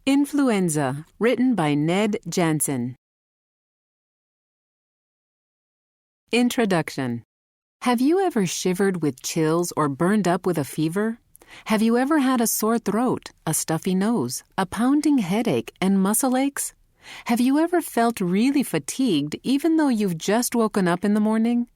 Influenza, written by Ned Jansen. Introduction. Have you ever shivered with chills or burned up with a fever? Have you ever had a sore throat, a stuffy nose, a pounding headache, and muscle aches? Have you ever felt really fatigued even though you've just woken up in the morning?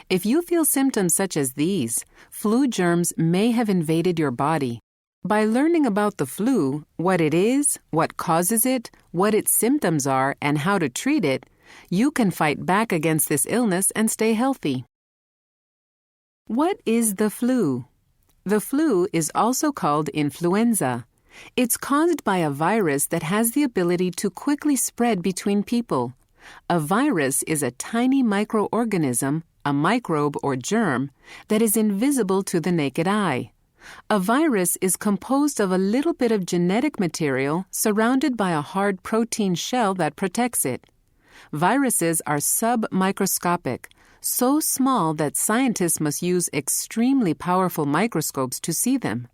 If you feel symptoms such as these, flu germs may have invaded your body. By learning about the flu, what it is, what causes it, what its symptoms are, and how to treat it, you can fight back against this illness and stay healthy. What is the flu? The flu is also called influenza. It's caused by a virus that has the ability to quickly spread between people. A virus is a tiny microorganism, a microbe or germ, that is invisible to the naked eye. A virus is composed of a little bit of genetic material surrounded by a hard protein shell that protects it. Viruses are submicroscopic, so small that scientists must use extremely powerful microscopes to see them.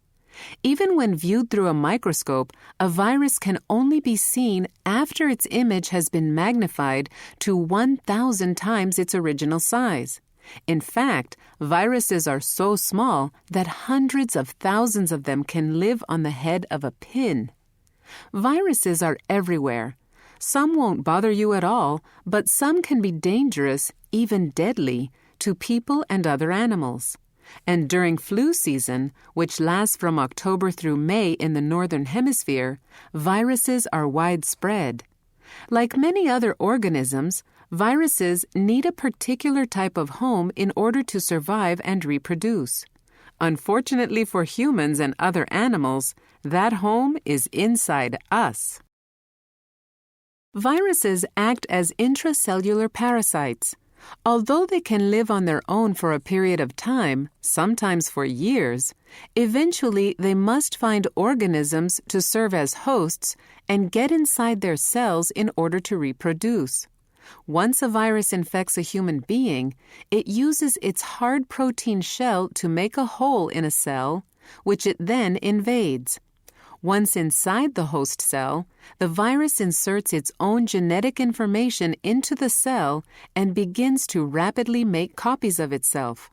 Even when viewed through a microscope, a virus can only be seen after its image has been magnified to 1,000 times its original size. In fact, viruses are so small that hundreds of thousands of them can live on the head of a pin. Viruses are everywhere. Some won't bother you at all, but some can be dangerous, even deadly, to people and other animals. And during flu season, which lasts from October through May in the Northern Hemisphere, viruses are widespread. Like many other organisms, viruses need a particular type of home in order to survive and reproduce. Unfortunately for humans and other animals, that home is inside us. Viruses act as intracellular parasites. Although they can live on their own for a period of time, sometimes for years, eventually they must find organisms to serve as hosts and get inside their cells in order to reproduce. Once a virus infects a human being, it uses its hard protein shell to make a hole in a cell, which it then invades. Once inside the host cell, the virus inserts its own genetic information into the cell and begins to rapidly make copies of itself.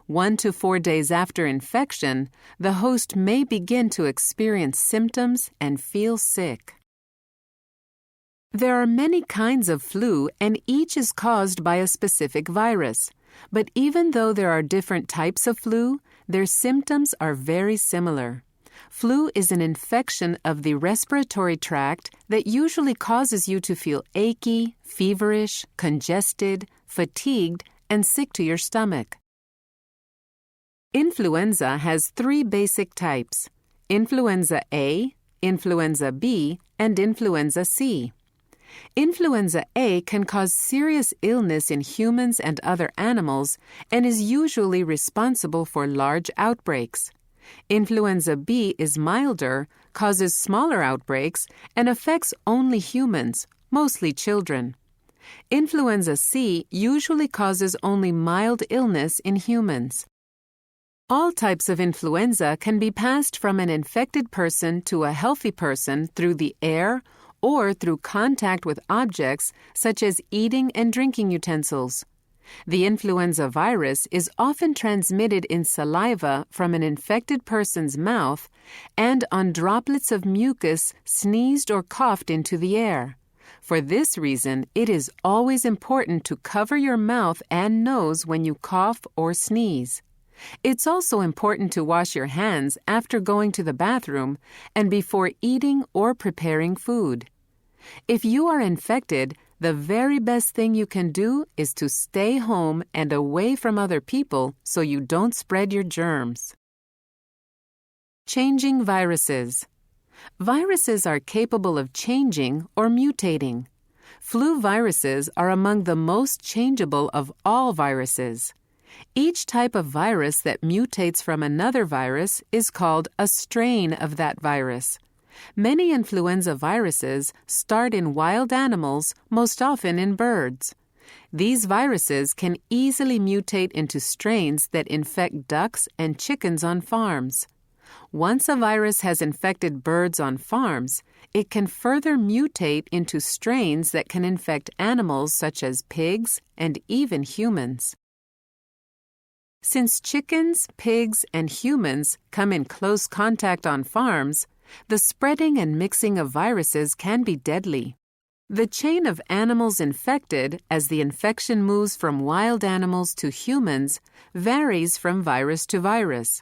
1 to 4 days after infection, the host may begin to experience symptoms and feel sick. There are many kinds of flu, and each is caused by a specific virus. But even though there are different types of flu, their symptoms are very similar. Flu is an infection of the respiratory tract that usually causes you to feel achy, feverish, congested, fatigued, and sick to your stomach. Influenza has 3 basic types: influenza A, influenza B, and influenza C. Influenza A can cause serious illness in humans and other animals and is usually responsible for large outbreaks. Influenza B is milder, causes smaller outbreaks, and affects only humans, mostly children. Influenza C usually causes only mild illness in humans. All types of influenza can be passed from an infected person to a healthy person through the air or through contact with objects such as eating and drinking utensils. The influenza virus is often transmitted in saliva from an infected person's mouth and on droplets of mucus sneezed or coughed into the air. For this reason, it is always important to cover your mouth and nose when you cough or sneeze. It's also important to wash your hands after going to the bathroom and before eating or preparing food. If you are infected, the very best thing you can do is to stay home and away from other people so you don't spread your germs. Changing viruses. Viruses are capable of changing or mutating. Flu viruses are among the most changeable of all viruses. Each type of virus that mutates from another virus is called a strain of that virus. Many influenza viruses start in wild animals, most often in birds. These viruses can easily mutate into strains that infect ducks and chickens on farms. Once a virus has infected birds on farms, it can further mutate into strains that can infect animals such as pigs and even humans. Since chickens, pigs, and humans come in close contact on farms, the spreading and mixing of viruses can be deadly. The chain of animals infected as the infection moves from wild animals to humans varies from virus to virus.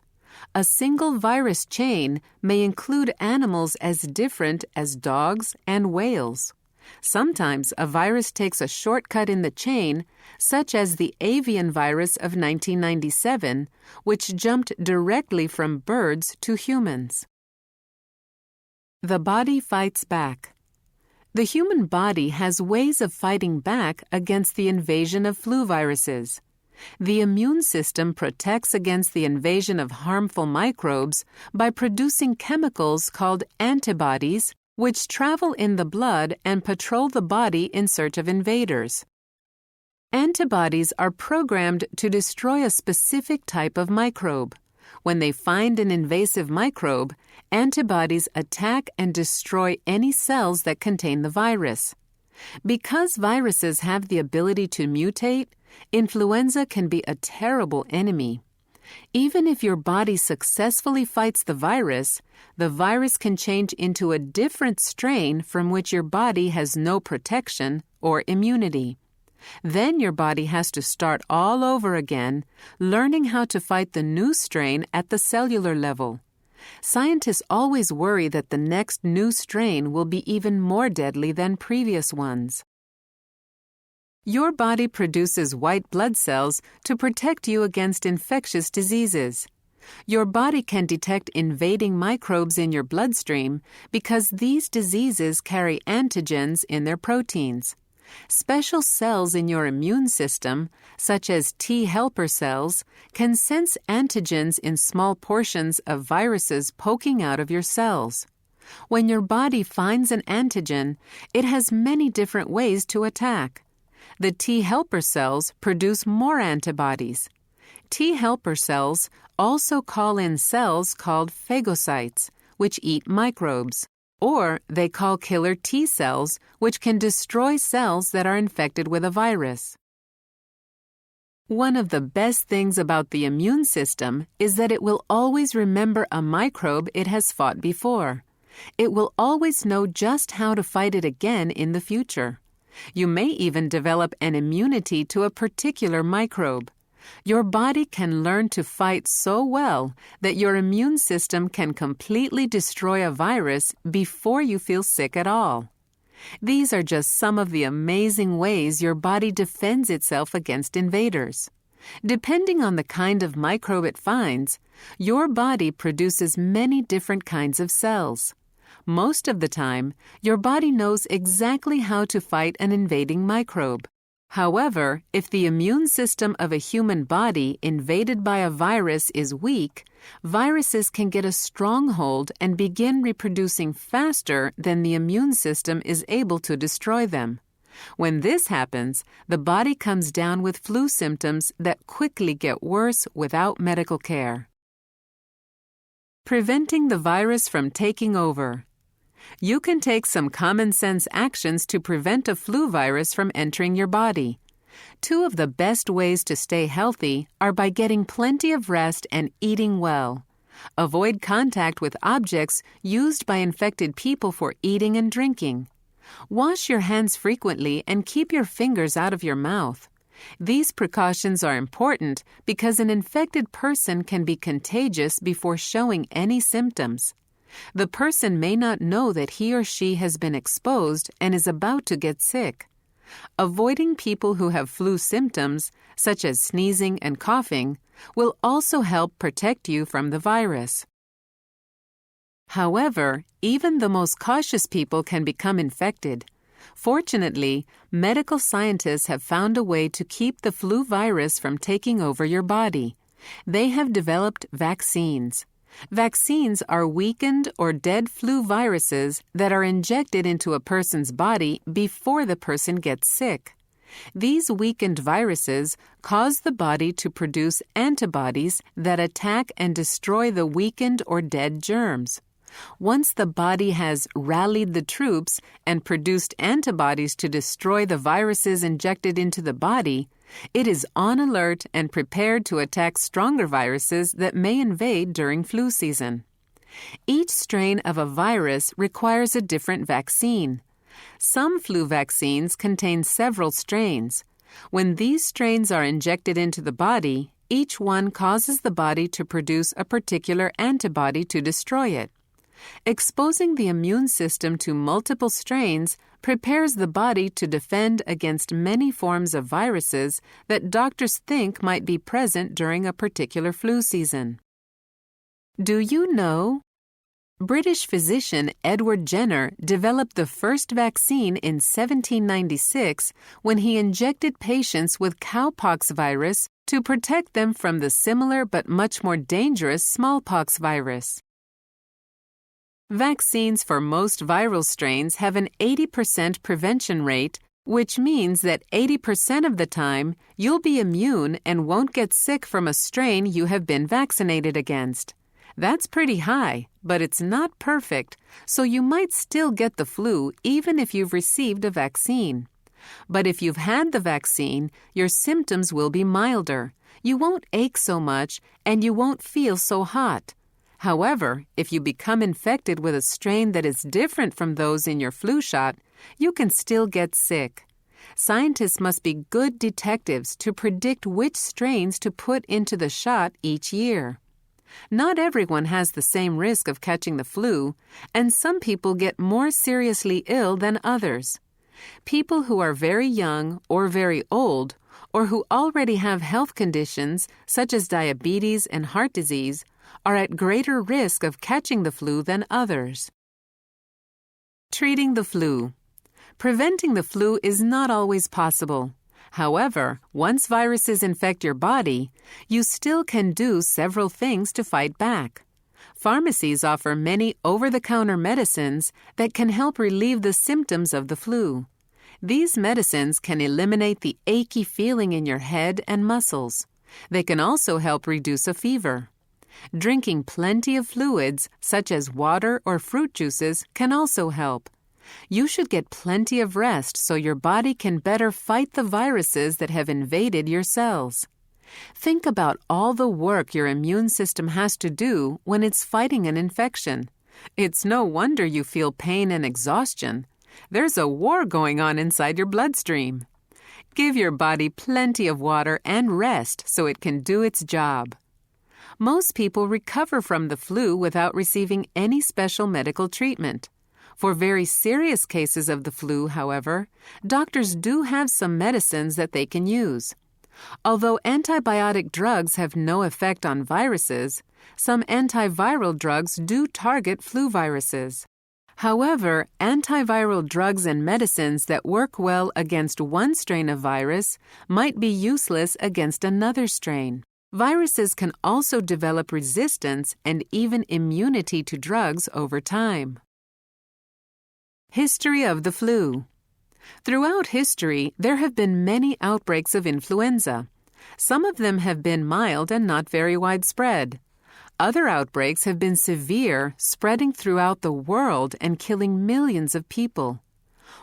A single virus chain may include animals as different as dogs and whales. Sometimes a virus takes a shortcut in the chain, such as the avian virus of 1997, which jumped directly from birds to humans. The body fights back. The human body has ways of fighting back against the invasion of flu viruses. The immune system protects against the invasion of harmful microbes by producing chemicals called antibodies, which travel in the blood and patrol the body in search of invaders. Antibodies are programmed to destroy a specific type of microbe. When they find an invasive microbe, antibodies attack and destroy any cells that contain the virus. Because viruses have the ability to mutate, influenza can be a terrible enemy. Even if your body successfully fights the virus can change into a different strain from which your body has no protection or immunity. Then your body has to start all over again, learning how to fight the new strain at the cellular level. Scientists always worry that the next new strain will be even more deadly than previous ones. Your body produces white blood cells to protect you against infectious diseases. Your body can detect invading microbes in your bloodstream because these diseases carry antigens in their proteins. Special cells in your immune system, such as T helper cells, can sense antigens in small portions of viruses poking out of your cells. When your body finds an antigen, it has many different ways to attack. The T helper cells produce more antibodies. T helper cells also call in cells called phagocytes, which eat microbes. Or they call killer T cells, which can destroy cells that are infected with a virus. One of the best things about the immune system is that it will always remember a microbe it has fought before. It will always know just how to fight it again in the future. You may even develop an immunity to a particular microbe. Your body can learn to fight so well that your immune system can completely destroy a virus before you feel sick at all. These are just some of the amazing ways your body defends itself against invaders. Depending on the kind of microbe it finds, your body produces many different kinds of cells. Most of the time, your body knows exactly how to fight an invading microbe. However, if the immune system of a human body invaded by a virus is weak, viruses can get a stronghold and begin reproducing faster than the immune system is able to destroy them. When this happens, the body comes down with flu symptoms that quickly get worse without medical care. Preventing the virus from taking over. You can take some common sense actions to prevent a flu virus from entering your body. Two of the best ways to stay healthy are by getting plenty of rest and eating well. Avoid contact with objects used by infected people for eating and drinking. Wash your hands frequently and keep your fingers out of your mouth. These precautions are important because an infected person can be contagious before showing any symptoms. The person may not know that he or she has been exposed and is about to get sick. Avoiding people who have flu symptoms, such as sneezing and coughing, will also help protect you from the virus. However, even the most cautious people can become infected. Fortunately, medical scientists have found a way to keep the flu virus from taking over your body. They have developed vaccines. Vaccines are weakened or dead flu viruses that are injected into a person's body before the person gets sick. These weakened viruses cause the body to produce antibodies that attack and destroy the weakened or dead germs. Once the body has rallied the troops and produced antibodies to destroy the viruses injected into the body, it is on alert and prepared to attack stronger viruses that may invade during flu season. Each strain of a virus requires a different vaccine. Some flu vaccines contain several strains. When these strains are injected into the body, each one causes the body to produce a particular antibody to destroy it. Exposing the immune system to multiple strains prepares the body to defend against many forms of viruses that doctors think might be present during a particular flu season. Do you know? British physician Edward Jenner developed the first vaccine in 1796 when he injected patients with cowpox virus to protect them from the similar but much more dangerous smallpox virus. Vaccines for most viral strains have an 80% prevention rate, which means that 80% of the time you'll be immune and won't get sick from a strain you have been vaccinated against. That's pretty high, but it's not perfect, so you might still get the flu even if you've received a vaccine. But if you've had the vaccine, your symptoms will be milder. You won't ache so much, and you won't feel so hot. However, if you become infected with a strain that is different from those in your flu shot, you can still get sick. Scientists must be good detectives to predict which strains to put into the shot each year. Not everyone has the same risk of catching the flu, and some people get more seriously ill than others. People who are very young or very old, or who already have health conditions such as diabetes and heart disease, are at greater risk of catching the flu than others. Treating the flu. Preventing the flu is not always possible. However, once viruses infect your body, you still can do several things to fight back. Pharmacies offer many over-the-counter medicines that can help relieve the symptoms of the flu. These medicines can eliminate the achy feeling in your head and muscles. They can also help reduce a fever. Drinking plenty of fluids, such as water or fruit juices, can also help. You should get plenty of rest so your body can better fight the viruses that have invaded your cells. Think about all the work your immune system has to do when it's fighting an infection. It's no wonder you feel pain and exhaustion. There's a war going on inside your bloodstream. Give your body plenty of water and rest so it can do its job. Most people recover from the flu without receiving any special medical treatment. For very serious cases of the flu, however, doctors do have some medicines that they can use. Although antibiotic drugs have no effect on viruses, some antiviral drugs do target flu viruses. However, antiviral drugs and medicines that work well against one strain of virus might be useless against another strain. Viruses can also develop resistance and even immunity to drugs over time. History of the flu. Throughout history, there have been many outbreaks of influenza. Some of them have been mild and not very widespread. Other outbreaks have been severe, spreading throughout the world and killing millions of people.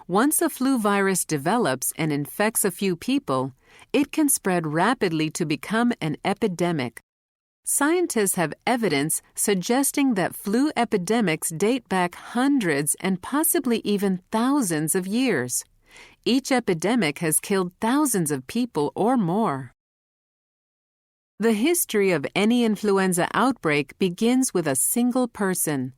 Once a flu virus develops and infects a few people, it can spread rapidly to become an epidemic. Scientists have evidence suggesting that flu epidemics date back hundreds and possibly even thousands of years. Each epidemic has killed thousands of people or more. The history of any influenza outbreak begins with a single person.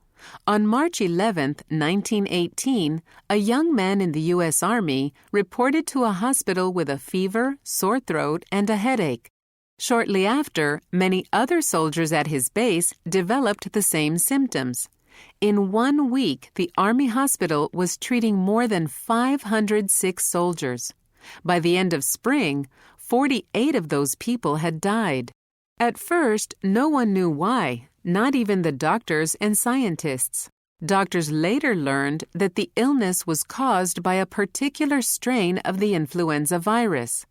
On March 11, 1918, a young man in the U.S. Army reported to a hospital with a fever, sore throat, and a headache. Shortly after, many other soldiers at his base developed the same symptoms. In 1 week, the Army hospital was treating more than 500 sick soldiers. By the end of spring, 48 of those people had died. At first, no one knew why, not even the doctors and scientists. Doctors later learned that the illness was caused by a particular strain of the influenza virus.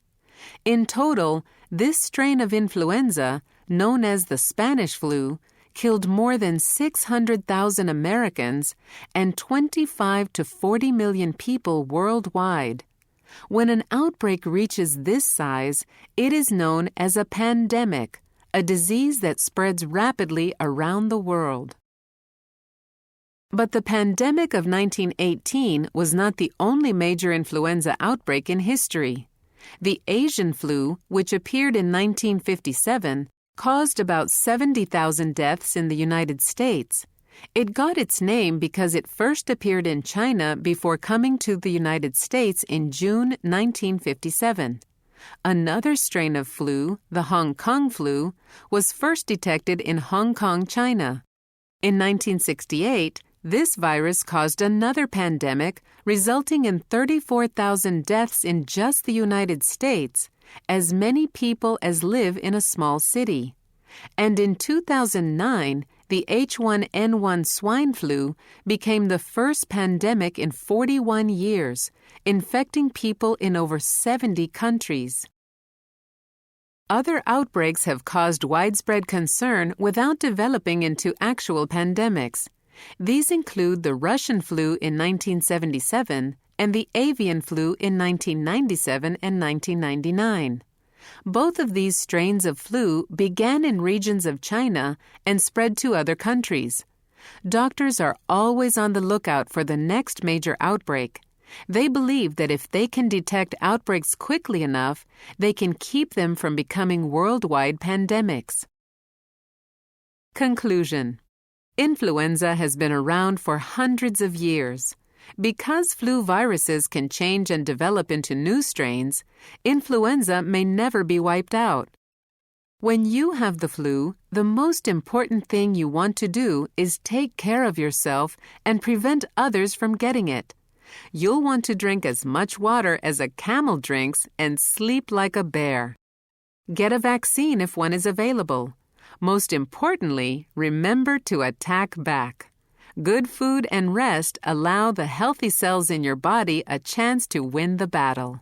In total, this strain of influenza, known as the Spanish flu, killed more than 600,000 Americans and 25 to 40 million people worldwide. When an outbreak reaches this size, it is known as a pandemic, a disease that spreads rapidly around the world. But the pandemic of 1918 was not the only major influenza outbreak in history. The Asian flu, which appeared in 1957, caused about 70,000 deaths in the United States. It got its name because it first appeared in China before coming to the United States in June 1957. Another strain of flu, the Hong Kong flu, was first detected in Hong Kong, China. In 1968, this virus caused another pandemic, resulting in 34,000 deaths in just the United States, as many people as live in a small city. And in 2009, the H1N1 swine flu became the first pandemic in 41 years, infecting people in over 70 countries. Other outbreaks have caused widespread concern without developing into actual pandemics. These include the Russian flu in 1977 and the avian flu in 1997 and 1999. Both of these strains of flu began in regions of China and spread to other countries. Doctors are always on the lookout for the next major outbreak. They believe that if they can detect outbreaks quickly enough, they can keep them from becoming worldwide pandemics. Conclusion. Influenza has been around for hundreds of years. Because flu viruses can change and develop into new strains, influenza may never be wiped out. When you have the flu, the most important thing you want to do is take care of yourself and prevent others from getting it. You'll want to drink as much water as a camel drinks and sleep like a bear. Get a vaccine if one is available. Most importantly, remember to attack back. Good food and rest allow the healthy cells in your body a chance to win the battle.